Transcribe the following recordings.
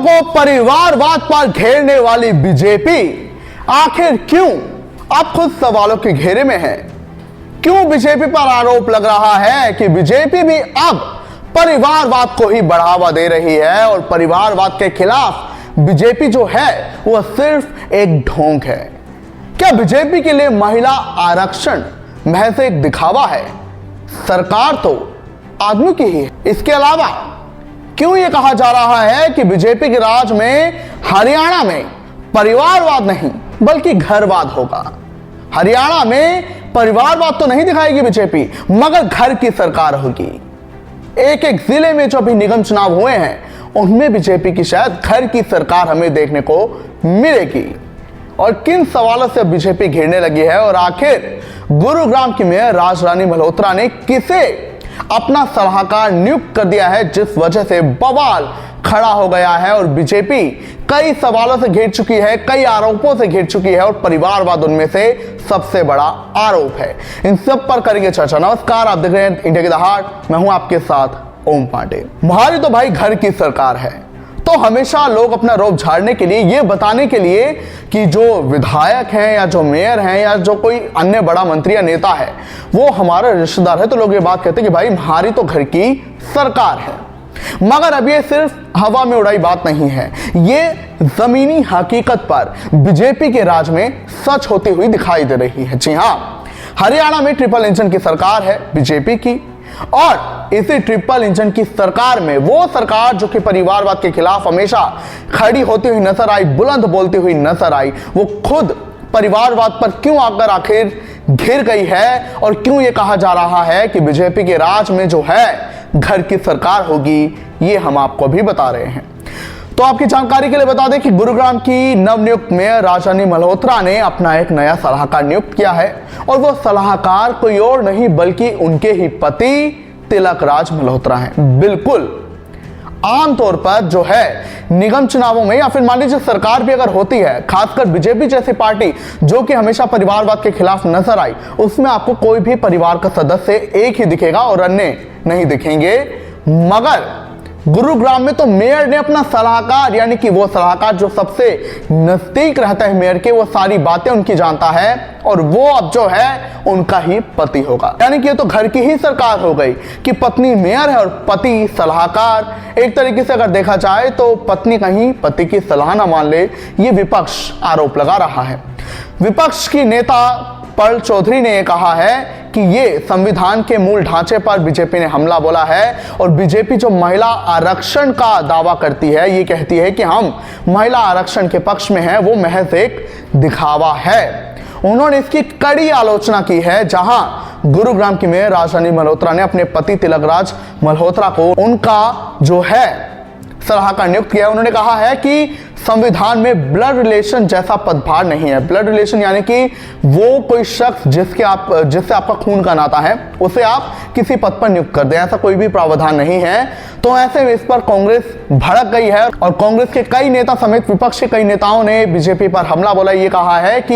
को परिवारवाद पर घेरने वाली बीजेपी आखिर क्यों अब खुद सवालों के घेरे में है? क्यों बीजेपी पर आरोप लग रहा है कि बीजेपी भी अब परिवारवाद को ही बढ़ावा दे रही है और परिवारवाद के खिलाफ बीजेपी जो है वह सिर्फ एक ढोंग है? क्या बीजेपी के लिए महिला आरक्षण महज एक दिखावा है? सरकार तो आदमी की ही है। इसके अलावा क्यों यह कहा जा रहा है कि बीजेपी के राज में हरियाणा में परिवारवाद नहीं बल्कि घरवाद होगा? हरियाणा में परिवारवाद तो नहीं दिखाएगी बीजेपी, मगर घर की सरकार होगी। एक एक जिले में जो अभी निगम चुनाव हुए हैं उनमें बीजेपी की शायद घर की सरकार हमें देखने को मिलेगी। और किन सवालों से बीजेपी घेरने लगी है और आखिर गुरुग्राम की मेयर राजरानी मल्होत्रा ने किसे अपना सलाहकार नियुक्त कर दिया है, जिस वजह से बवाल खड़ा हो गया है और बीजेपी कई सवालों से घेर चुकी है, कई आरोपों से घेर चुकी है और परिवारवाद उनमें से सबसे बड़ा आरोप है। इन सब पर करेंगे चर्चा। नमस्कार, आप देख रहे हैं इंडिया की दहाड़, मैं हूं आपके साथ ओम पांडे। हमारी तो भाई घर की सरकार है, तो हमेशा लोग अपना रोब झाड़ने के लिए, ये बताने के लिए कि जो विधायक हैं या जो मेयर हैं या जो कोई अन्य बड़ा मंत्री या नेता है वो हमारा रिश्तेदार है, तो लोग ये बात कहते हैं कि भाई हमारी तो घर की सरकार है। मगर अब ये सिर्फ हवा में उड़ाई बात नहीं है, ये जमीनी हकीकत पर बीजेपी के राज में सच होती हुई दिखाई दे रही है। जी हां, हरियाणा में ट्रिपल इंजन की सरकार है बीजेपी की, और इसी ट्रिपल इंजन की सरकार में वो सरकार जो कि परिवारवाद के खिलाफ हमेशा खड़ी होती हुई नजर आई, बुलंद बोलती हुई नजर आई, वो खुद परिवारवाद पर क्यों आकर आखिर घिर गई है और क्यों ये कहा जा रहा है कि बीजेपी के राज में जो है घर की सरकार होगी, ये हम आपको भी बता रहे हैं। तो आपकी जानकारी के लिए बता दें कि गुरुग्राम की नवनियुक्त मेयर राजरानी मल्होत्रा ने अपना एक नया सलाहकार नियुक्त किया है और वो सलाहकार कोई और नहीं बल्कि उनके ही पति तिलकराज मल्होत्रा हैं। बिल्कुल आमतौर पर जो है निगम चुनावों में या फिर मान लीजिए सरकार भी अगर होती है, खासकर बीजेपी जैसी पार्टी जो कि हमेशा परिवारवाद के खिलाफ नजर आई, उसमें आपको कोई भी परिवार का सदस्य एक ही दिखेगा और अन्य नहीं दिखेंगे। मगर गुरुग्राम में तो मेयर ने अपना सलाहकार, यानी कि वो सलाहकार जो सबसे नजदीक रहता है मेयर के, वो सारी बातें उनकी जानता है और वो अब जो है उनका ही पति होगा। यानी कि ये तो घर की ही सरकार हो गई कि पत्नी मेयर है और पति सलाहकार। एक तरीके से अगर देखा जाए तो पत्नी कहीं पति की सलाह ना मान ले, ये विपक्ष आरोप लगा रहा है। विपक्ष की नेता पर्ल चौधरी ने कहा है कि ये संविधान के मूल ढांचे पर बीजेपी ने हमला बोला है और बीजेपी जो महिला आरक्षण का दावा करती है, ये कहती है कि हम महिला आरक्षण के पक्ष में हैं, वो महज एक दिखावा है। उन्होंने इसकी कड़ी आलोचना की है, जहां गुरुग्राम की मेयर राजरानी मल्होत्रा ने अपने पति तिलकराज मल्होत्रा को उनका जो है सलाहकार नियुक्त किया। उन्होंने कहा है कि संविधान में ब्लड रिलेशन जैसा पदभार नहीं है। ब्लड रिलेशन यानी कि वो कोई शख्स जिससे आपका खून का नाता है, उसे आप किसी पद पर नियुक्त कर दें, ऐसा कोई भी प्रावधान नहीं है। तो ऐसे में इस पर कांग्रेस भड़क गई है और कांग्रेस के कई नेता समेत विपक्ष के कई नेताओं ने बीजेपी पर हमला बोला। ये कहा है कि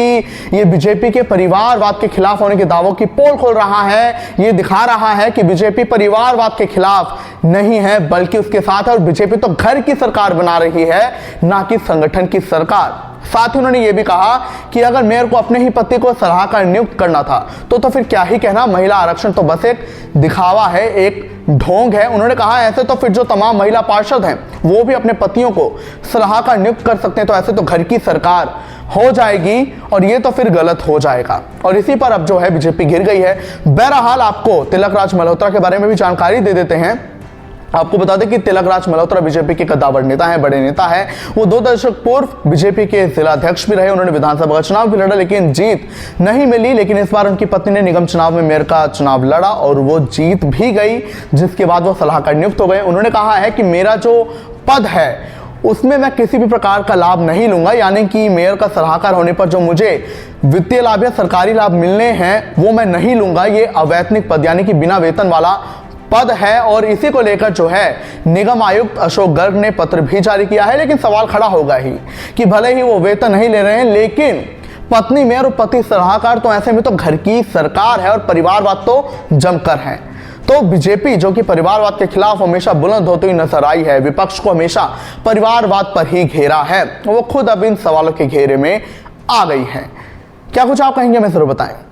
ये बीजेपी के परिवारवाद के खिलाफ होने के दावों की पोल खोल रहा है। ये दिखा रहा है कि बीजेपी परिवारवाद के खिलाफ नहीं है बल्कि उसके साथ है और बीजेपी तो घर की सरकार बना रही है, ना कि संगठन की सरकार। साथ ही उन्होंने ये भी कहा कि अगर मेयर को अपने ही पति को सलाहकार नियुक्त करना था तो फिर क्या ही कहना, महिला आरक्षण तो बस एक दिखावा है, एक ढोंग है। उन्होंने कहा ऐसे तो फिर जो तमाम महिला पार्षद हैं वो भी अपने पतियों को सलाहकार नियुक्त कर सकते हैं, तो ऐसे तो घर की सरकार हो जाएगी और ये तो फिर गलत हो जाएगा। और इसी पर अब जो है बीजेपी घिर गई है। बहरहाल आपको तिलकराज मल्होत्रा के बारे में भी जानकारी दे देते हैं। आपको बता दें कि तिलकराज मल्होत्रा बीजेपी के कद्दावर नेता हैं, बड़े नेता हैं। वो 2 दशक पूर्व बीजेपी के जिलाध्यक्ष भी रहे। उन्होंने विधानसभा का चुनाव भी लड़ा लेकिन जीत नहीं मिली। लेकिन इस बार उनकी पत्नी ने निगम चुनाव में मेयर का चुनाव लड़ा और वो जीत भी गई, जिसके बाद वो सलाहकार नियुक्त हो गए। उन्होंने कहा है कि मेरा जो पद है उसमें मैं किसी भी प्रकार का लाभ नहीं लूंगा, यानी कि मेयर का सलाहकार होने पर जो मुझे वित्तीय लाभ या सरकारी लाभ मिलने हैं वो मैं नहीं लूंगा। ये अवैतनिक पद यानी कि बिना वेतन वाला पद है और इसी को लेकर जो है निगम आयुक्त अशोक गर्ग ने पत्र भी जारी किया है। लेकिन सवाल खड़ा होगा ही कि भले ही वो वेतन नहीं ले रहे हैं लेकिन पत्नी मेयर और पति सलाहकार, तो ऐसे में तो घर की सरकार है और परिवारवाद तो जमकर है। तो तो बीजेपी जो कि परिवारवाद के खिलाफ हमेशा बुलंद होती हुई नजर आई है, विपक्ष को हमेशा परिवारवाद पर ही घेरा है, वो खुद अब इन सवालों के घेरे में आ गई है। क्या कुछ आप कहेंगे, मैं जरूर बताएं।